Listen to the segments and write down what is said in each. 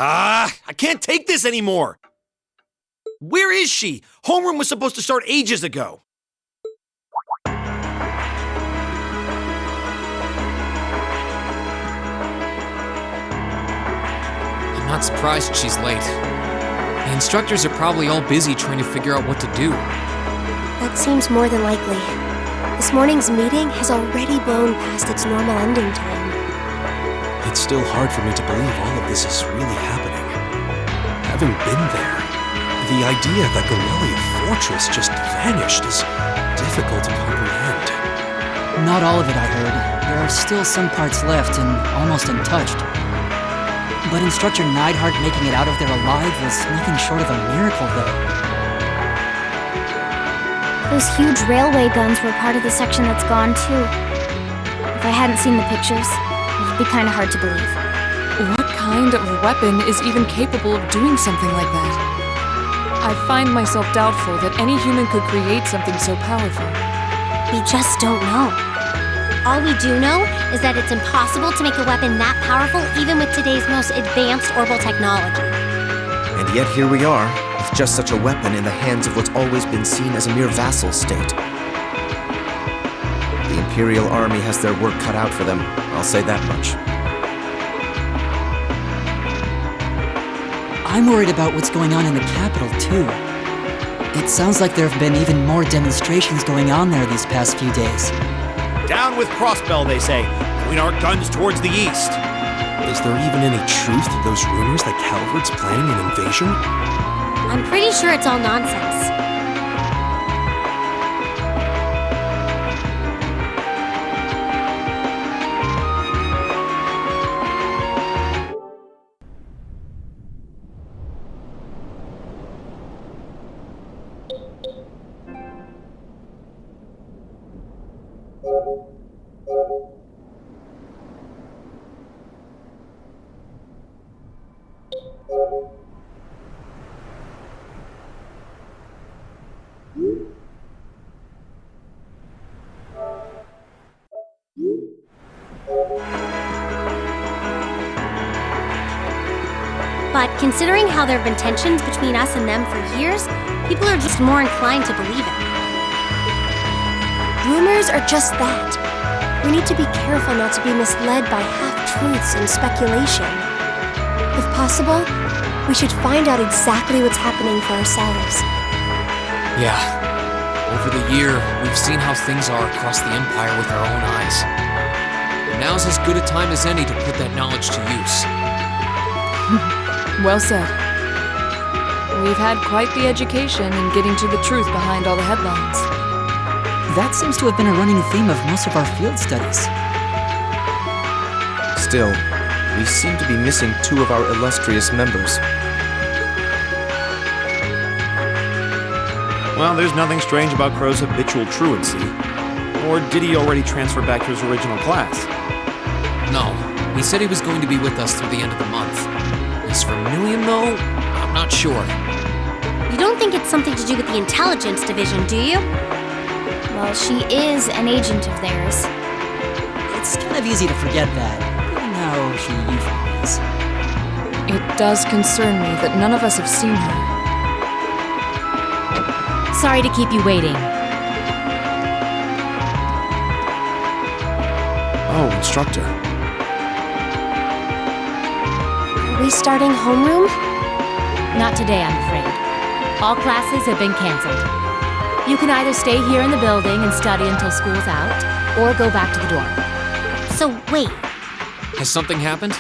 I can't take this anymore! Where is she? Homeroom was supposed to start ages ago. I'm not surprised she's late. The instructors are probably all busy trying to figure out what to do. That seems more than likely. This morning's meeting has already blown past its normal ending time. It's still hard for me to believe all of this is really happening. Having been there, the idea that Gomelia Fortress just vanished is difficult to comprehend. Not all of it, I heard. There are still some parts left and almost untouched. But Instructor Neidhart making it out of there alive was nothing short of a miracle, though. Those huge railway guns were part of the section that's gone, too. If I hadn't seen the pictures, it'd be kind of hard to believe. What kind of weapon is even capable of doing something like that? I find myself doubtful that any human could create something so powerful. We just don't know. All we do know is that it's impossible to make a weapon that powerful even with today's most advanced orbital technology. And yet here we are, with just such a weapon in the hands of what's always been seen as a mere vassal state. The Imperial Army has their work cut out for them, I'll say that much. I'm worried about what's going on in the capital, too. It sounds like there have been even more demonstrations going on there these past few days. Down with Crossbell, they say. Point our guns towards the east. Is there even any truth to those rumors that Calvard's planning an invasion? I'm pretty sure it's all nonsense. But considering how there have been tensions between us and them for years, people are just more inclined to believe it. Rumors are just that. We need to be careful not to be misled by half-truths and speculation. If possible, we should find out exactly what's happening for ourselves. Yeah. Over the year, we've seen how things are across the Empire with our own eyes. Now's as good a time as any to put that knowledge to use. Well said. We've had quite the education in getting to the truth behind all the headlines. That seems to have been a running theme of most of our field studies. Still, we seem to be missing two of our illustrious members. Well, there's nothing strange about Crow's habitual truancy. Or did he already transfer back to his original class? No, he said he was going to be with us through the end of the month. As for Million, though, I'm not sure. You don't think it's something to do with the intelligence division, do you? Well, she is an agent of theirs. It's kind of easy to forget that, given how she usually is. It does concern me that none of us have seen her. Sorry to keep you waiting. Oh, Instructor. Are we starting homeroom? Not today, I'm afraid. All classes have been canceled. You can either stay here in the building and study until school's out, or go back to the dorm. So wait, Has something happened?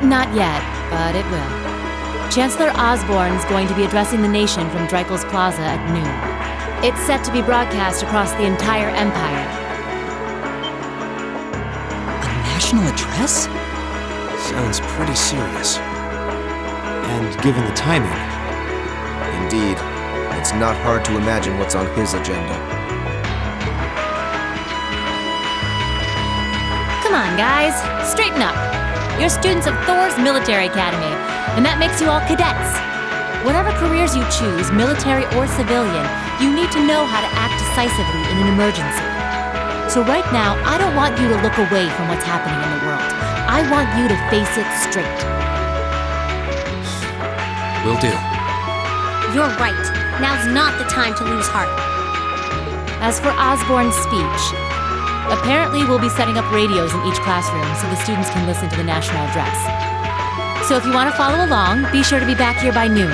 Not yet, but it will. Chancellor Osborne's going to be addressing the nation from Dreikel's Plaza at noon. It's set to be broadcast across the entire Empire. A national address? Sounds pretty serious. And given the timing. Indeed, it's not hard to imagine what's on his agenda. Come on, guys, straighten up. You're students of Thor's Military Academy, and that makes you all cadets. Whatever careers you choose, military or civilian, you need to know how to act decisively in an emergency. So right now, I don't want you to look away from what's happening in the world. I want you to face it straight. Will do. You're right. Now's not the time to lose heart. As for Osborne's speech, apparently we'll be setting up radios in each classroom so the students can listen to the national address. So if you want to follow along, be sure to be back here by noon.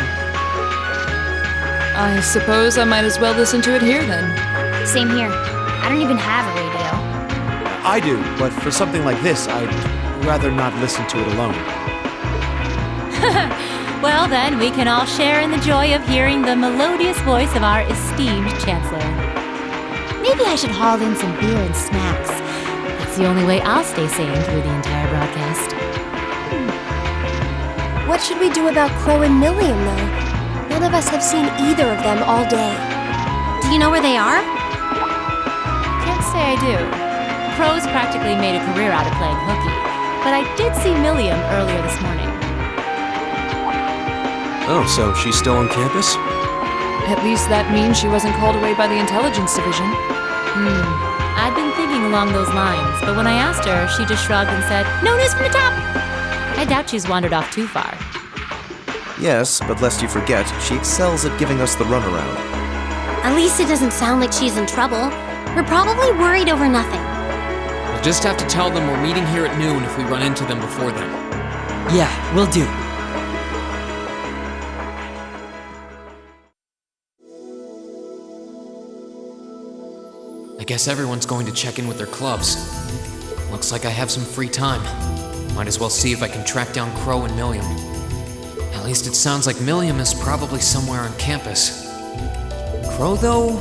I suppose I might as well listen to it here then. Same here. I don't even have a radio. I do, but for something like this, I'd rather not listen to it alone. Well then, we can all share in the joy of hearing the melodious voice of our esteemed Chancellor. Maybe I should haul in some beer and snacks. That's the only way I'll stay sane through the entire broadcast. What should we do about Crow and Milliam, though? None of us have seen either of them all day. Do you know where they are? Can't say I do. Crow's practically made a career out of playing hooky, but I did see Milliam earlier this morning. Oh, so she's still on campus? At least that means she wasn't called away by the intelligence division. I'd been thinking along those lines, but when I asked her, she just shrugged and said, "No news from the top." I doubt she's wandered off too far. Yes, but lest you forget, she excels at giving us the runaround. At least it doesn't sound like she's in trouble. We're probably worried over nothing. We'll just have to tell them we're meeting here at noon if we run into them before then. Yeah, will do. I guess everyone's going to check in with their clubs. Looks like I have some free time. Might as well see if I can track down Crow and Milliam. At least it sounds like Milliam is probably somewhere on campus. Crow, though?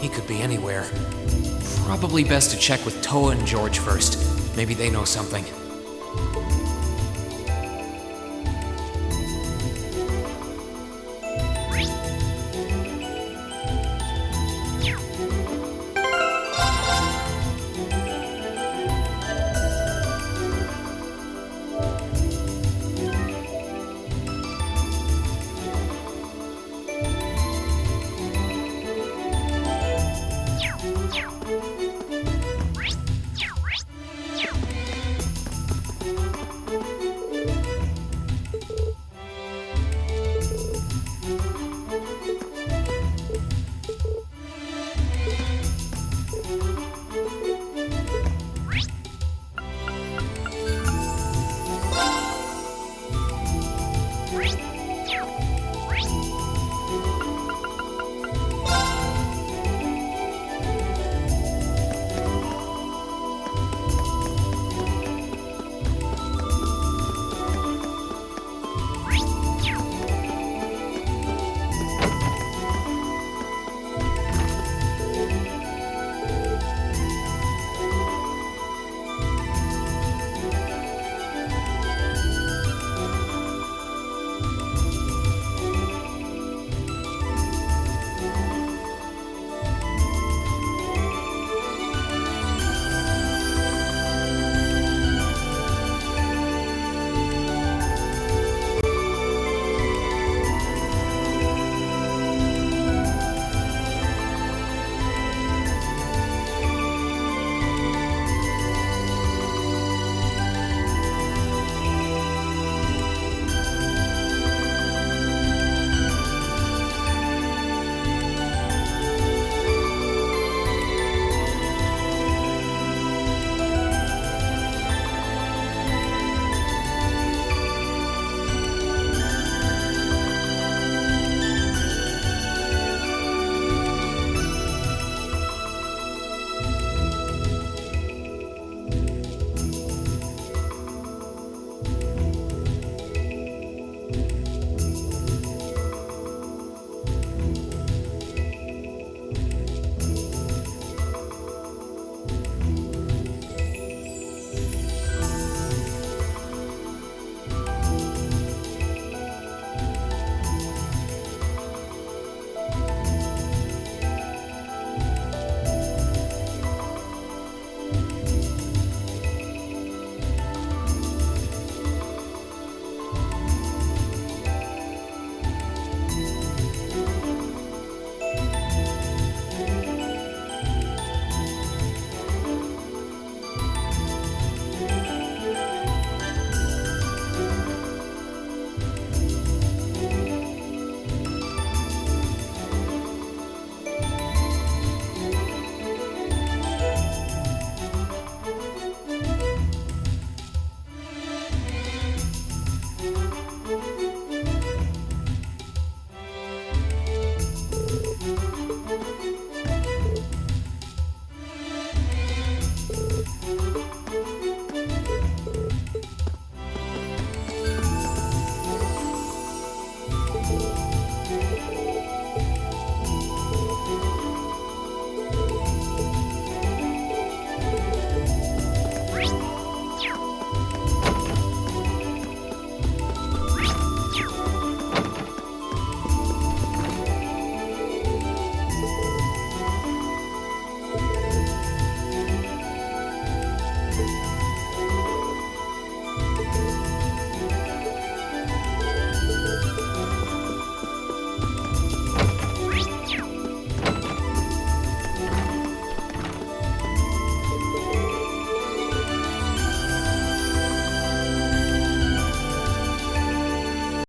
He could be anywhere. Probably best to check with Toa and George first. Maybe they know something.